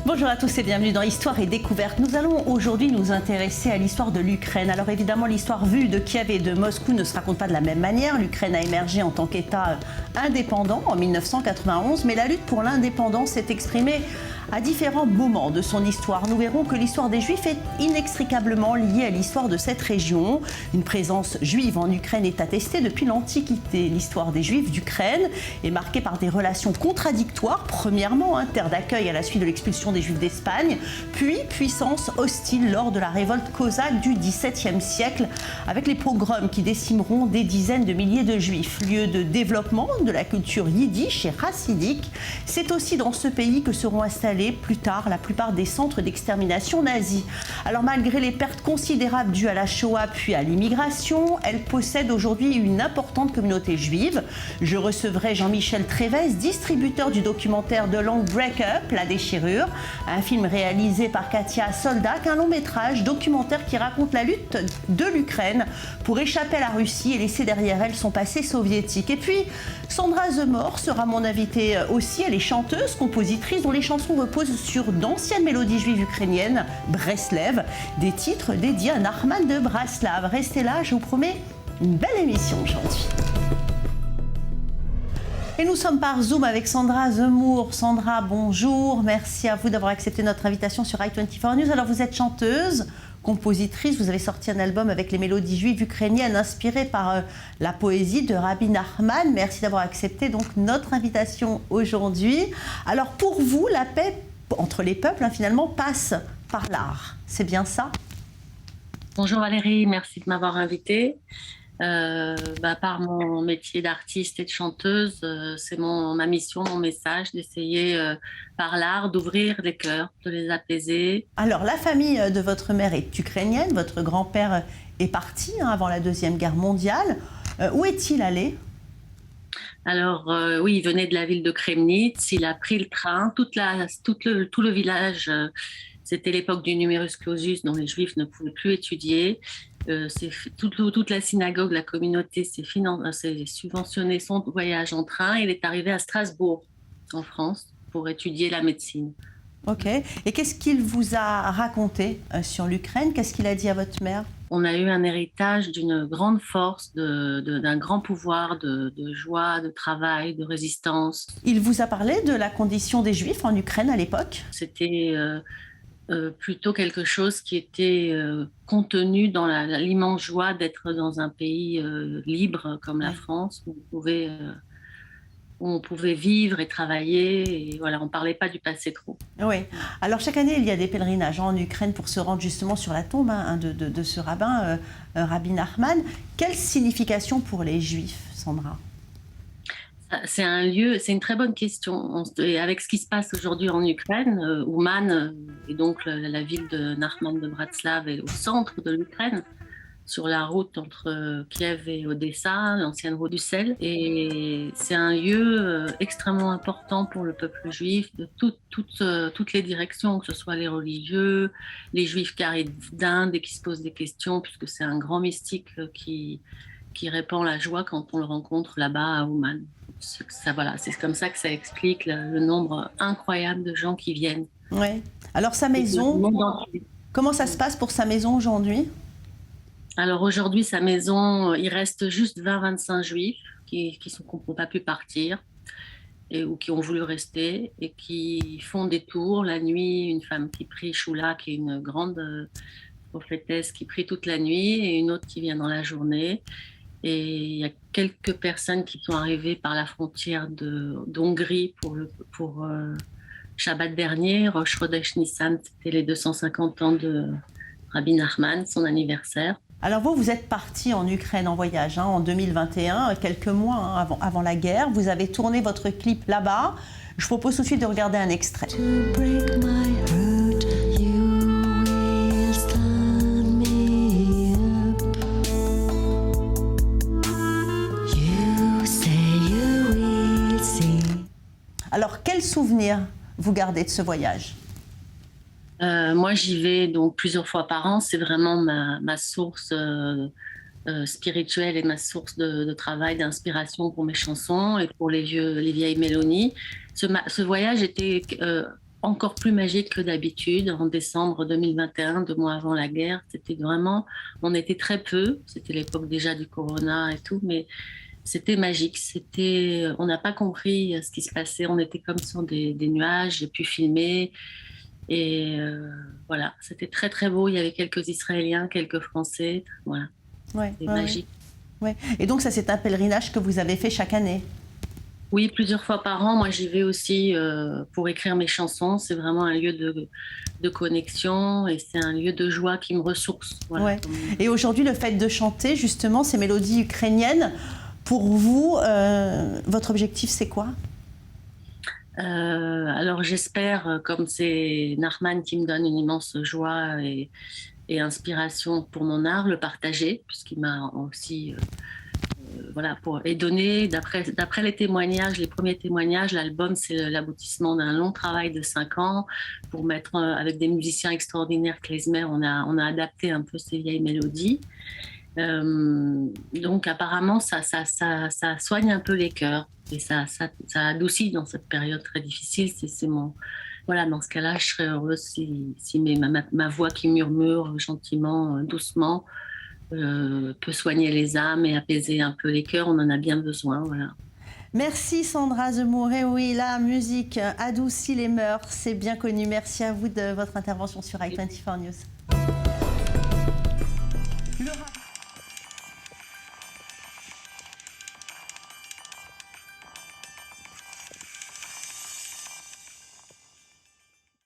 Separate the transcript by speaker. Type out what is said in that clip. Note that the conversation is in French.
Speaker 1: Bonjour à tous et bienvenue dans Histoire et Découverte. Nous allons aujourd'hui nous intéresser à l'histoire de l'Ukraine. Alors évidemment, l'histoire vue de Kiev et de Moscou ne se raconte pas de la même manière. L'Ukraine a émergé en tant qu'État indépendant en 1991, mais la lutte pour l'indépendance s'est exprimée à différents moments de son histoire. Nous verrons que l'histoire des Juifs est inextricablement liée à l'histoire de cette région. Une présence juive en Ukraine est attestée depuis l'Antiquité. L'histoire des Juifs d'Ukraine est marquée par des relations contradictoires. Premièrement, terre d'accueil à la suite de l'expulsion des Juifs d'Espagne, puis puissance hostile lors de la révolte cosaque du XVIIe siècle, avec les pogroms qui décimeront des dizaines de milliers de Juifs. Lieu de développement de la culture yiddish et chassidique, c'est aussi dans ce pays que seront installés plus tard la plupart des centres d'extermination nazis. Alors malgré les pertes considérables dues à la Shoah puis à l'immigration, elle possède aujourd'hui une importante communauté juive. Je recevrai Jean-Michel Trévez, distributeur du documentaire The Long Break-Up, La Déchirure, un film réalisé par Katia Soldak, un long métrage documentaire qui raconte la lutte de l'Ukraine pour échapper à la Russie et laisser derrière elle son passé soviétique. Et puis Sandra Zemmour sera mon invitée aussi. Elle est chanteuse, compositrice dont les chansons reposent sur d'anciennes mélodies juives ukrainiennes, Breslev, des titres dédiés à Nachman de Braslav. Restez là, je vous promets une belle émission aujourd'hui. Et nous sommes par Zoom avec Sandra Zemmour. Sandra, bonjour. Merci à vous d'avoir accepté notre invitation sur i24 News. Alors, vous êtes chanteuse, compositrice. Vous avez sorti un album avec les mélodies juives ukrainiennes inspirées par la poésie de Rabbi Nachman. Merci d'avoir accepté donc notre invitation aujourd'hui. Alors, pour vous, la paix entre les peuples, finalement, passe par l'art. C'est bien ça?
Speaker 2: Bonjour Valérie, merci de m'avoir invitée. Par mon métier d'artiste et de chanteuse, c'est ma mission, mon message d'essayer par l'art d'ouvrir les cœurs, de les apaiser.
Speaker 1: Alors la famille de votre mère est ukrainienne, votre grand-père est parti avant la Deuxième Guerre mondiale. Où est-il allé?
Speaker 2: Alors oui, il venait de la ville de Kremnitz, il a pris le train, tout le village, c'était l'époque du numerus clausus dont les juifs ne pouvaient plus étudier. Toute la synagogue, la communauté s'est subventionné son voyage en train. Il est arrivé à Strasbourg, en France, pour étudier la médecine.
Speaker 1: Ok. Et qu'est-ce qu'il vous a raconté sur l'Ukraine? Qu'est-ce qu'il a dit à votre mère?
Speaker 2: On a eu un héritage d'une grande force, d'un grand pouvoir, de joie, de travail, de résistance.
Speaker 1: Il vous a parlé de la condition des Juifs en Ukraine à l'époque?
Speaker 2: C'était plutôt quelque chose qui était contenu dans l'immense joie d'être dans un pays libre comme la France, où on pouvait vivre et travailler. Et voilà, on ne parlait pas du passé trop.
Speaker 1: Oui. Alors chaque année, il y a des pèlerinages en Ukraine pour se rendre justement sur la tombe de ce rabbin, Rabbi Nachman. Quelle signification pour les Juifs, Sandra?
Speaker 2: C'est un lieu, c'est une très bonne question. Et avec ce qui se passe aujourd'hui en Ukraine, Ouman, et donc la ville de Nachman de Bratslav est au centre de l'Ukraine, sur la route entre Kiev et Odessa, l'ancienne route du sel. Et c'est un lieu extrêmement important pour le peuple juif de toutes les directions, que ce soit les religieux, les juifs qui arrivent d'Inde et qui se posent des questions, puisque c'est un grand mystique qui répand la joie quand on le rencontre là-bas à Ouman. Voilà, c'est comme ça que ça explique le nombre incroyable de gens qui viennent.
Speaker 1: Oui. Alors sa maison, comment ça se passe pour sa maison aujourd'hui?
Speaker 2: Alors aujourd'hui, sa maison, il reste juste 20-25 juifs qui n'ont pas pu partir ou qui ont voulu rester et qui font des tours la nuit. Une femme qui prie, Shula, qui est une grande prophétesse qui prie toute la nuit, et une autre qui vient dans la journée. Et il y a quelques personnes qui sont arrivées par la frontière d'Hongrie pour Shabbat dernier, Rosh Chodesh Nissan, c'était les 250 ans de Rabbi Nachman, son anniversaire.
Speaker 1: Alors vous êtes parti en Ukraine en voyage en 2021, quelques mois avant la guerre. Vous avez tourné votre clip là-bas. Je vous propose tout de suite de regarder un extrait. Alors, quel souvenir vous gardez de ce voyage?
Speaker 2: Moi, j'y vais donc plusieurs fois par an. C'est vraiment ma source spirituelle et ma source de travail, d'inspiration pour mes chansons et pour les vieilles mélodies. Ce voyage était encore plus magique que d'habitude. En décembre 2021, 2 mois avant la guerre, c'était vraiment, on était très peu. C'était l'époque déjà du corona et tout, mais c'était magique. C'était, on n'a pas compris ce qui se passait. On était comme sur des nuages. J'ai pu filmer et voilà, c'était très très beau. Il y avait quelques Israéliens, quelques Français. Voilà,
Speaker 1: Ouais,
Speaker 2: c'était
Speaker 1: ouais, ouais,
Speaker 2: magique.
Speaker 1: ouais. Et donc ça, c'est un pèlerinage que vous avez fait chaque année?
Speaker 2: Oui, plusieurs fois par an. Moi, j'y vais aussi pour écrire mes chansons. C'est vraiment un lieu de connexion et c'est un lieu de joie qui me ressource. Voilà.
Speaker 1: Ouais. Et aujourd'hui, le fait de chanter justement ces mélodies ukrainiennes, pour vous, votre objectif, c'est quoi?
Speaker 2: Alors, j'espère, comme c'est Narman qui me donne une immense joie et inspiration pour mon art, le partager, puisqu'il m'a aussi voilà, et donner, d'après les témoignages, les premiers témoignages, l'album, c'est l'aboutissement d'un long travail de 5 ans pour mettre, avec des musiciens extraordinaires, klezmer, on a adapté un peu ces vieilles mélodies. Donc apparemment, ça soigne un peu les cœurs et ça adoucit dans cette période très difficile. Voilà, dans ce cas-là, je serais heureuse si ma voix qui murmure gentiment, doucement, peut soigner les âmes et apaiser un peu les cœurs. On en a bien besoin, voilà.
Speaker 1: Merci Sandra Zemmour. Et oui, la musique adoucit les mœurs, c'est bien connu. Merci à vous de votre intervention sur i24 News.